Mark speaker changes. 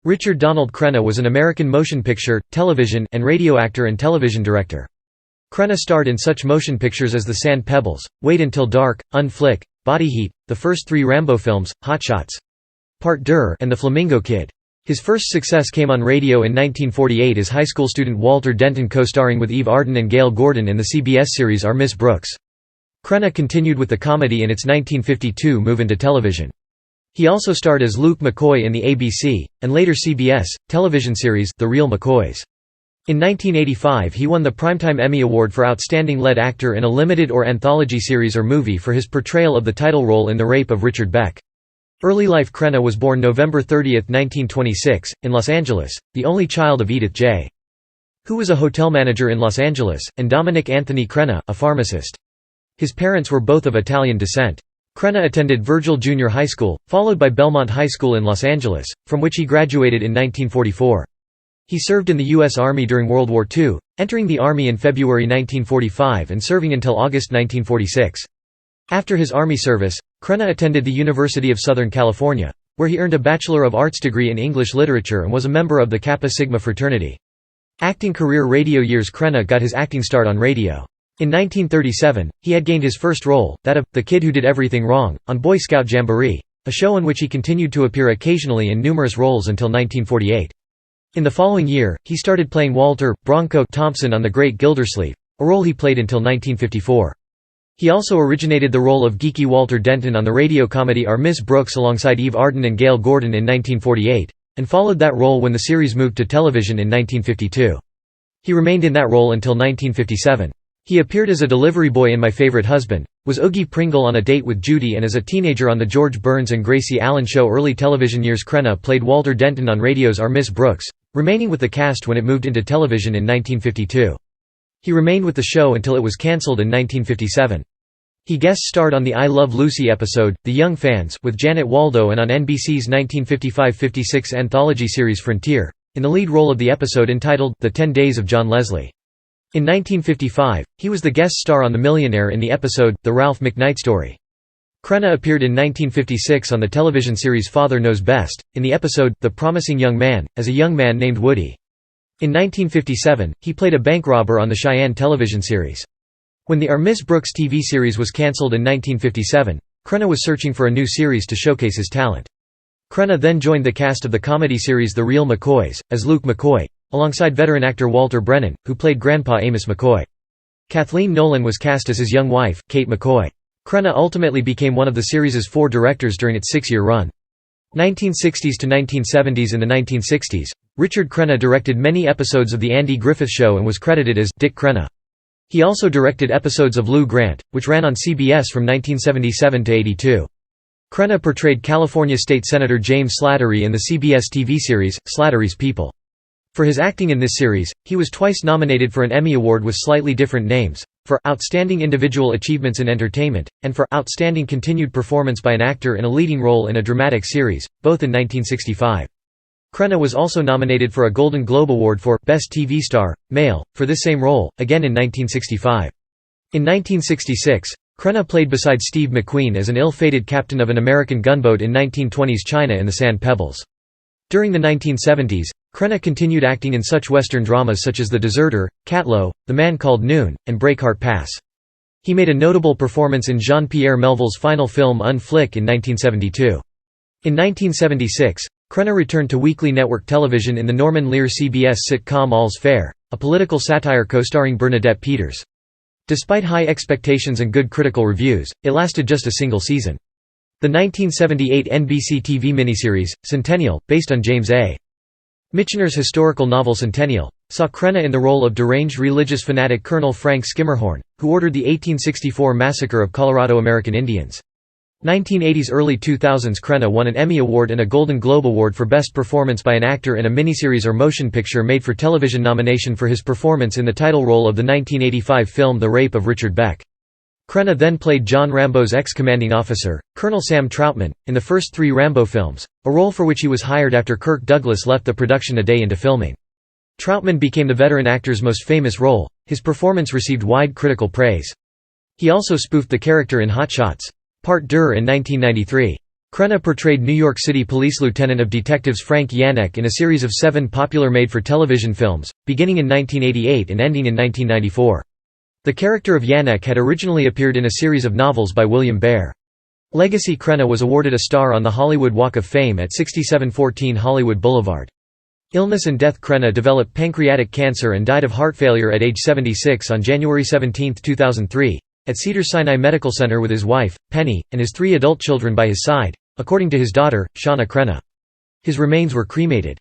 Speaker 1: Richard Donald Crenna was an American motion picture, television, and radio actor and television director. Crenna starred in such motion pictures as The Sand Pebbles, Wait Until Dark, Flic, Body Heat, the first 3 Rambo films, Hot Shots! Part Deux, and The Flamingo Kid. His first success came on radio in 1948 as high school student Walter Denton co-starring with Eve Arden and Gale Gordon in the CBS series Our Miss Brooks. Crenna continued with the comedy in its 1952 move into television. He also starred as Luke McCoy in the ABC, and later CBS, television series The Real McCoys. In 1985 he won the Primetime Emmy Award for Outstanding Lead Actor in a Limited or Anthology Series or Movie for his portrayal of the title role in The Rape of Richard Beck. Early life. Crenna was born November 30, 1926, in Los Angeles, the only child of Edith J, who was a hotel manager in Los Angeles, and Dominick Anthony Crenna, a pharmacist. His parents were both of Italian descent. Crenna attended Virgil Junior High School, followed by Belmont High School in Los Angeles, from which he graduated in 1944. He served in the U.S. Army during World War II, entering the Army in February 1945 and serving until August 1946. After his Army service, Crenna attended the University of Southern California, where he earned a Bachelor of Arts degree in English Literature and was a member of the Kappa Sigma fraternity. Acting career. Radio years. Crenna got his acting start on radio. In 1937, he had gained his first role, that of the Kid Who Did Everything Wrong, on Boy Scout Jamboree, a show on which he continued to appear occasionally in numerous roles until 1948. In the following year, he started playing Walter Bronco Thompson on The Great Gildersleeve, a role he played until 1954. He also originated the role of geeky Walter Denton on the radio comedy Our Miss Brooks alongside Eve Arden and Gale Gordon in 1948, and followed that role when the series moved to television in 1952. He remained in that role until 1957. He appeared as a delivery boy in My Favorite Husband, was Oogie Pringle on A Date with Judy, and as a teenager on The George Burns and Gracie Allen Show. Early television years. Crenna played Walter Denton on radio's Our Miss Brooks, remaining with the cast when it moved into television in 1952. He remained with the show until it was cancelled in 1957. He guest starred on the I Love Lucy episode, The Young Fans, with Janet Waldo, and on NBC's 1955–56 anthology series Frontier, in the lead role of the episode entitled The 10 Days of John Leslie. In 1955, he was the guest star on The Millionaire in the episode, The Ralph McKnight Story. Crenna appeared in 1956 on the television series Father Knows Best, in the episode, The Promising Young Man, as a young man named Woody. In 1957, he played a bank robber on the Cheyenne television series. When the Our Miss Brooks TV series was cancelled in 1957, Crenna was searching for a new series to showcase his talent. Crenna then joined the cast of the comedy series The Real McCoys, as Luke McCoy, alongside veteran actor Walter Brennan, who played Grandpa Amos McCoy. Kathleen Nolan was cast as his young wife, Kate McCoy. Crenna ultimately became one of the series' 4 directors during its 6-year run. 1960s to 1970s. In the 1960s, Richard Crenna directed many episodes of The Andy Griffith Show and was credited as Dick Crenna. He also directed episodes of Lou Grant, which ran on CBS from 1977 to 82. Crenna portrayed California State Senator James Slattery in the CBS TV series, Slattery's People. For his acting in this series, he was twice nominated for an Emmy Award with slightly different names, for Outstanding Individual Achievements in Entertainment, and for Outstanding Continued Performance by an Actor in a Leading Role in a Dramatic Series, both in 1965. Crenna was also nominated for a Golden Globe Award for Best TV Star, Male, for this same role, again in 1965. In 1966, Crenna played beside Steve McQueen as an ill-fated captain of an American gunboat in 1920s China in the Sand Pebbles. During the 1970s, Crenna continued acting in such Western dramas such as The Deserter, Catlow, The Man Called Noon, and Breakheart Pass. He made a notable performance in Jean-Pierre Melville's final film Flic in 1972. In 1976, Crenna returned to weekly network television in the Norman Lear CBS sitcom All's Fair, a political satire co-starring Bernadette Peters. Despite high expectations and good critical reviews, it lasted just a single season. The 1978 NBC TV miniseries, Centennial, based on James A. Michener's historical novel Centennial, saw Crenna in the role of deranged religious fanatic Colonel Frank Skimmerhorn, who ordered the 1864 massacre of Colorado American Indians. 1980s early 2000s. Crenna won an Emmy Award and a Golden Globe Award for Best Performance by an Actor in a Miniseries or Motion Picture Made for Television nomination for his performance in the title role of the 1985 film The Rape of Richard Beck. Crenna then played John Rambo's ex-commanding officer, Colonel Sam Troutman, in the first 3 Rambo films, a role for which he was hired after Kirk Douglas left the production a day into filming. Troutman became the veteran actor's most famous role. His performance received wide critical praise. He also spoofed the character in Hot Shots! Part Deux in 1993. Crenna portrayed New York City Police Lieutenant of Detectives Frank Yannick in a series of 7 popular made-for-television films, beginning in 1988 and ending in 1994. The character of Yannick had originally appeared in a series of novels by William Bear. Legacy Crenna was awarded a star on the Hollywood Walk of Fame at 6714 Hollywood Boulevard. Illness and death: Crenna developed pancreatic cancer and died of heart failure at age 76 on January 17, 2003, at Cedars-Sinai Medical Center with his wife, Penny, and his 3 adult children by his side, according to his daughter, Shauna Crenna. His remains were cremated.